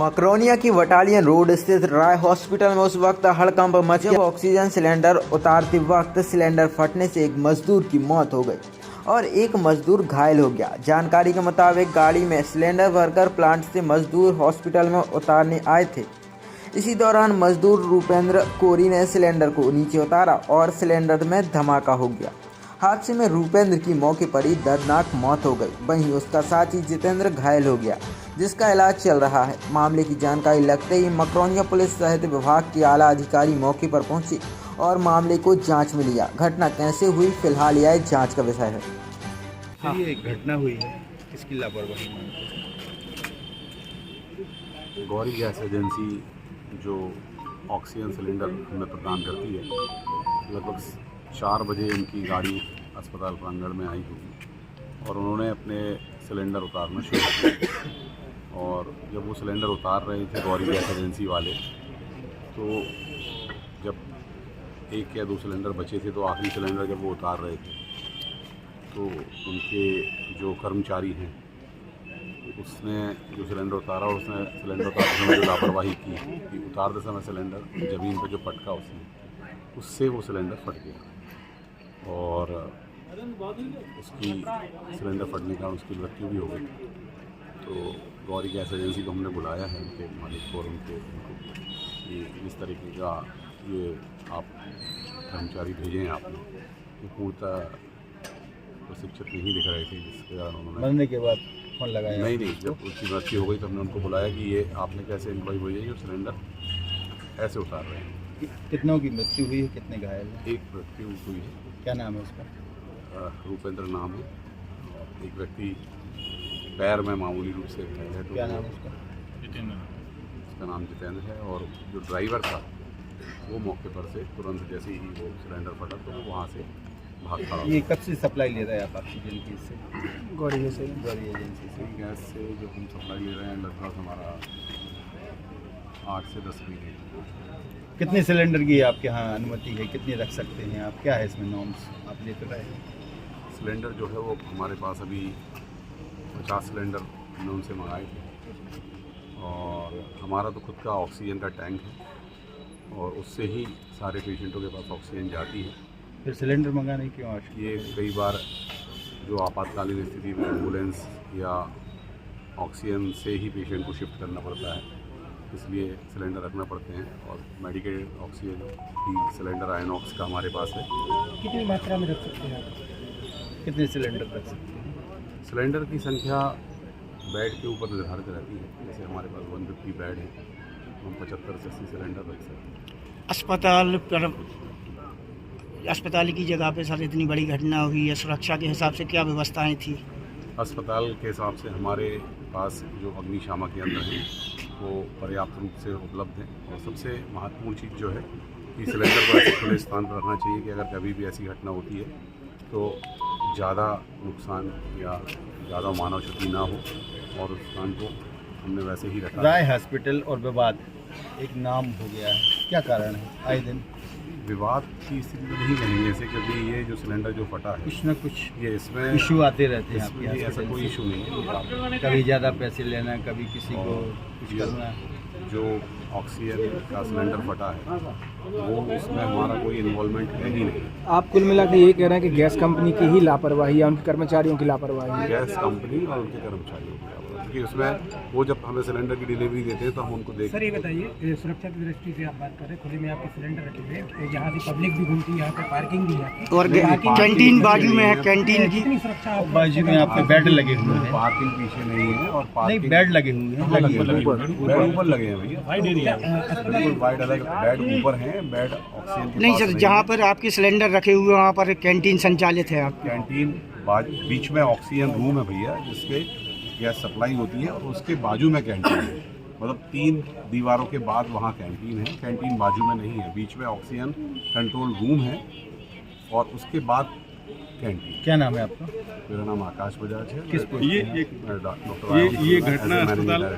मकरोनिया की battalion road स्थित राय hospital में उस वक्त हड़कंप मच गया जब ऑक्सीजन सिलेंडर उतारते वक्त सिलेंडर फटने से एक मजदूर की मौत हो गई और एक मजदूर घायल हो गया। जानकारी के मुताबिक गाड़ी में सिलेंडर भरकर प्लांट से मजदूर हॉस्पिटल में उतारने आए थे। इसी दौरान मजदूर रूपेंद्र कोरी ने सिलेंडर को नीचे उतारा और सिलेंडर में धमाका हो गया। हादसे में रूपेंद्र की मौके पर ही दर्दनाक मौत हो गई, वहीं उसका साथी जितेंद्र घायल हो गया जिसका इलाज चल रहा है। मामले की जानकारी लगते ही मकरोनिया पुलिस सहित विभाग के आला अधिकारी मौके पर पहुंचे और मामले को जांच में लिया। घटना कैसे हुई फिलहाल यह जांच का विषय है। हाँ। ये एक घटना हुई है, किसकी लापरवाही मानते हैं? गौरी गैस एजेंसी जो ऑक्सीजन सिलेंडर हमें प्रदान करती है, लगभग 4 बजे उनकी गाड़ी अस्पताल प्रांगण में आई होगी और उन्होंने अपने सिलेंडर उतारना शुरू किया। और जब वो सिलेंडर उतार रहे थे गौरी गैस एजेंसी वाले, तो जब 1 या 2 सिलेंडर बचे थे तो आखिरी सिलेंडर जब वो उतार रहे थे तो उनके जो कर्मचारी हैं उसने जो सिलेंडर उतारा, उसने सिलेंडर उतारते समय जो लापरवाही की कि उतारते समय सिलेंडर ज़मीन पर जो पटका उससे वो सिलेंडर फट गया और उसकी सिलेंडर फटने के कारण उसकी मृत्यु भी हो गई। तो गौरी गैस एजेंसी को हमने बुलाया है, उनके मालिक और उनको कि इस तरीके का ये आप कर्मचारी भेजे हैं आपने, ये पूर्णतः प्रशिक्षित नहीं दिख रहे थे, जिसके कारण उन्होंने मरने के बाद फोन लगाया। नहीं, जब उसकी मृत्यु हो गई तो हमने उनको बुलाया कि ये आपने कैसे एम्प्लॉय भेजे जो सिलेंडर ऐसे उतार रहे हैं। कितनों की मृत्यु हुई है, कितने घायल हैं? एक मृत्यु हुई है। क्या नाम है उसका? रूपेंद्र नाम है। और एक व्यक्ति पैर में मामूली रूप से घायल है। क्या नाम है उसका? उसका नाम जितेंद्र है। और जो ड्राइवर था वो मौके पर से तुरंत जैसे ही वो सिलेंडर फटा तो वो वहाँ से भाग खड़ा। ये कब से सप्लाई ले रहे हैं आप ऑक्सीजन की? इससे गौरी एजेंसी से गैस से जो हम सप्लाई ले रहे हैं लगभग हमारा 8 से 10 महीने। कितने सिलेंडर की आपके यहाँ अनुमति है, कितने रख सकते हैं आप? क्या है इसमें नॉर्म्स आप लेते रहे? सिलेंडर जो है वो हमारे पास अभी 50 सिलेंडर हमने उनसे मंगाए थे और हमारा तो खुद का ऑक्सीजन का टैंक है और उससे ही सारे पेशेंटों के पास ऑक्सीजन जाती है। फिर सिलेंडर मंगाने की क्यों आवश्यकता? ये कई बार जो आपातकालीन स्थिति में एम्बुलेंस या ऑक्सीजन से ही पेशेंट को शिफ्ट करना पड़ता है, इसलिए सिलेंडर रखना पड़ते हैं। और मेडिकल ऑक्सीजन की सिलेंडर आयनॉक्स का हमारे पास है। कितनी मात्रा में रख सकते हैं आप? कितने सिलेंडर रख सकते हैं? सिलेंडर की संख्या बेड के ऊपर निर्धारित रहती है। जैसे हमारे पास 150 बेड है, हम 75 से 80 सिलेंडर रख सकते हैं। अस्पताल की जगह पे सर इतनी बड़ी घटना हुई है, सुरक्षा के हिसाब से क्या व्यवस्थाएं थी? अस्पताल के हिसाब से हमारे पास जो अग्निशामक यंत्र हैं वो पर्याप्त रूप से उपलब्ध हैं। और सबसे महत्वपूर्ण चीज़ जो है कि सिलेंडर को ऐसे खुले स्थान पर रखना चाहिए कि अगर कभी भी ऐसी घटना होती है तो ज़्यादा नुकसान या ज़्यादा मानव क्षति ना हो। और उस स्थान को हमने वैसे ही रखा। राय हॉस्पिटल और विवाद एक नाम हो गया है, क्या कारण है? आए दिन विवाद की स्थिति तो नहीं कहेंगे ऐसे, क्योंकि ये जो सिलेंडर जो फटा है कुछ न कुछ ये इसमें इशू आते रहते हैं इसमें आपके ऐसा कोई हॉस्पिटल इशू नहीं है। से। कभी ज़्यादा पैसे लेना, कभी किसी को कुछ ये करना। जो ऑक्सीजन का सिलेंडर फटा है वो उसमें हमारा कोई इन्वॉल्वमेंट है ही नहीं। आप कुल मिला के ये कह रहे हैं कि गैस कंपनी की ही लापरवाही या उनके कर्मचारियों की लापरवाही है? गैस कंपनी और उनके कर्मचारियों की लापरवाही, क्योंकि उसमें वो जब हमें सिलेंडर की डिलीवरी देते हैं तो हम उनको देखते हैं। सर ये बताइए, सुरक्षा की दृष्टि से आप बात कर रहे हैं, खुले में आपके सिलेंडर रखे हुए हैं, यहाँ से पब्लिक भी घूमती है, यहाँ पे पार्किंग भी है और कैंटीन बाजू में है, कैंटीन की कितनी सुरक्षा आप बाजू में आपके बेड लगे हुए हैं? पार्किंग पीछे नहीं है और नहीं, पार्किंग बेड लगे हुए हैं। बेड ऊपर लगे हैं भैया, बिल्कुल वाइड अलग बेड ऊपर हैं। बेड ऑक्सीजन के नहीं पास सर, जहाँ पर आपके सिलेंडर रखे हुए हैं वहाँ पर कैंटीन संचालित है आप? कैंटीन बीच में ऑक्सीजन रूम है भैया, जिसके गैस सप्लाई होती है और उसके बाजू में कैंटीन है। मतलब 3 दीवारों के बाद वहाँ कैंटीन है, कैंटीन बाजू में नहीं है। बीच में ऑक्सीजन कंट्रोल रूम है और उसके बाद कैंटीन। क्या नाम है आपका? मेरा नाम आकाश बजाज है। किस पोस्ट ये पे? डॉक्टर ये घटना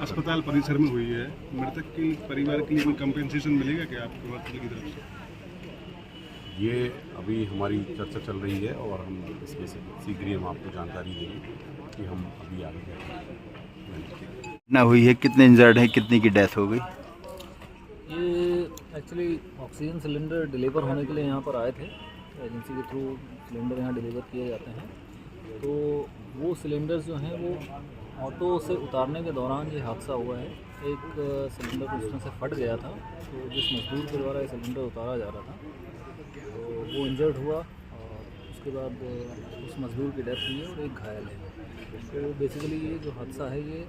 अस्पताल परिसर में हुई है। मृतक के परिवार के लिए कोई कंपेंसेशन मिलेगा क्या आपको हॉस्पिटल की तरफ से? ये अभी हमारी चर्चा चल रही है और हम इसमें शीघ्र ही हम आपको जानकारी देंगे कि हम अभी आगे क्या करें। घटना हुई है, कितने इंजर्ड हैं, कितनी की डेथ हो गई? ये एक्चुअली ऑक्सीजन सिलेंडर डिलीवर होने के लिए यहाँ पर आए थे। एजेंसी के थ्रू सिलेंडर यहाँ डिलीवर किए जाते हैं। तो वो सिलेंडर्स जो हैं वो ऑटो से उतारने के दौरान ये हादसा हुआ है। एक सिलेंडर उसमें से फट गया था, तो जिस मजदूर के द्वारा ये सिलेंडर उतारा जा रहा था तो वो इंजर्ड हुआ और उसके बाद उस मजदूर की डेथ हुई है और एक घायल है। तो बेसिकली ये जो हादसा है ये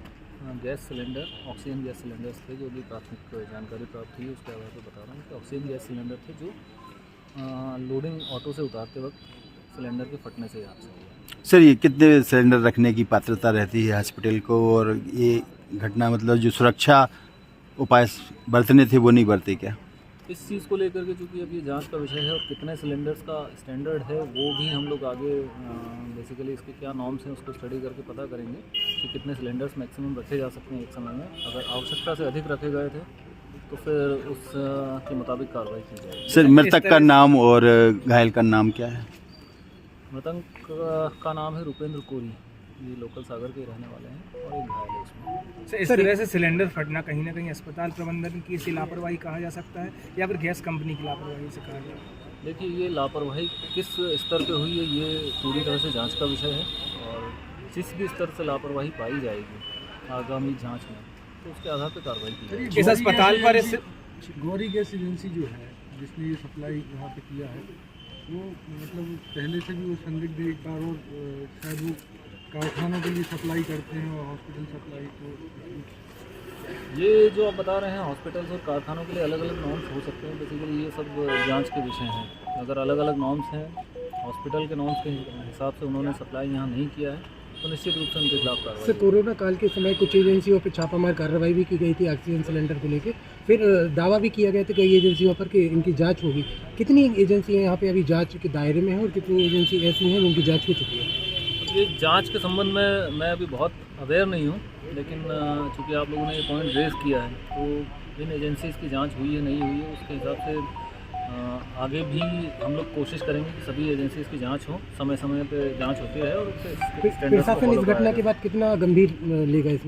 gas cylinder, oxygen gas cylinders थे, जो भी प्राथमिक जानकारी प्राप्त हुई उसके आधार पर बता रहा हूँ कि ऑक्सीजन गैस सिलेंडर थे जो लोडिंग ऑटो से उतारते वक्त सिलेंडर के फटने से हादसा हुआ। सर, ये कितने सिलेंडर रखने की पात्रता रहती है हॉस्पिटल को, और ये घटना मतलब जो सुरक्षा उपाय बरतने थे वो नहीं बरते क्या? इस चीज़ को लेकर के चूँकि अब ये जांच का विषय है और कितने सिलेंडर्स का स्टैंडर्ड है वो भी हम लोग आगे बेसिकली इसके क्या नॉर्म्स हैं उसको स्टडी करके पता करेंगे कि कितने सिलेंडर्स मैक्सिमम रखे जा सकते हैं एक समय में। अगर आवश्यकता से अधिक रखे गए थे तो फिर उस के मुताबिक कार्रवाई की जाएगी। सर, मृतक का नाम और घायल का नाम क्या है? मृतक का नाम है रुपेंद्र कोरी, ये लोकल सागर के रहने वाले हैं और एक घायल है उसमें। सर, इस तरह से सिलेंडर फटना कहीं ना कहीं अस्पताल प्रबंधन की ऐसी लापरवाही कहा जा सकता है या फिर गैस कंपनी की लापरवाही से कहा जाए? देखिए, ये लापरवाही किस स्तर पे हुई है ये पूरी तरह से जांच का विषय है और जिस भी स्तर से लापरवाही पाई जाएगी आगामी जांच में तो उसके आधार पर कार्रवाई की जाएगी। इस अस्पताल पर गौरी गैस एजेंसी जो है जिसने ये सप्लाई यहाँ पे किया है वो मतलब पहले से भी वो संदिग्ध एक बार और शायद वो कारखानों के लिए सप्लाई करते हैं और हॉस्पिटल सप्लाई को ये जो आप बता रहे हैं हॉस्पिटल्स और कारखानों के लिए अलग अलग नॉर्म्स हो सकते हैं। बेसिकली ये सब जांच के विषय हैं। अगर अलग अलग नॉर्म्स हैं, हॉस्पिटल के नॉर्म्स के हिसाब से उन्होंने सप्लाई यहाँ नहीं किया है तो निश्चित रूप से उनके खिलाफ कार्रवाई। सर, कोरोना काल के समय कुछ एजेंसियों पर छापामार कार्रवाई भी की गई थी ऑक्सीजन सिलेंडर को लेकर, फिर दावा भी किया गया था कई एजेंसियों पर कि इनकी जांच होगी। कितनी एजेंसियां यहाँ पे अभी जांच के दायरे में हैं और कितनी एजेंसी ऐसी हैं जिनकी जांच हो चुकी है? ये जांच के संबंध में मैं अभी बहुत अवेयर नहीं हूँ, लेकिन चूँकि आप लोगों ने ये पॉइंट रेज़ किया है तो इन एजेंसीज़ की जांच हुई है नहीं हुई है उसके हिसाब से आगे भी हम लोग कोशिश करेंगे कि सभी एजेंसीज़ की जांच हो, समय समय पे जांच होती रहे और उससे प्रशासन इस घटना के बाद कितना गंभीर लेगा इसमें?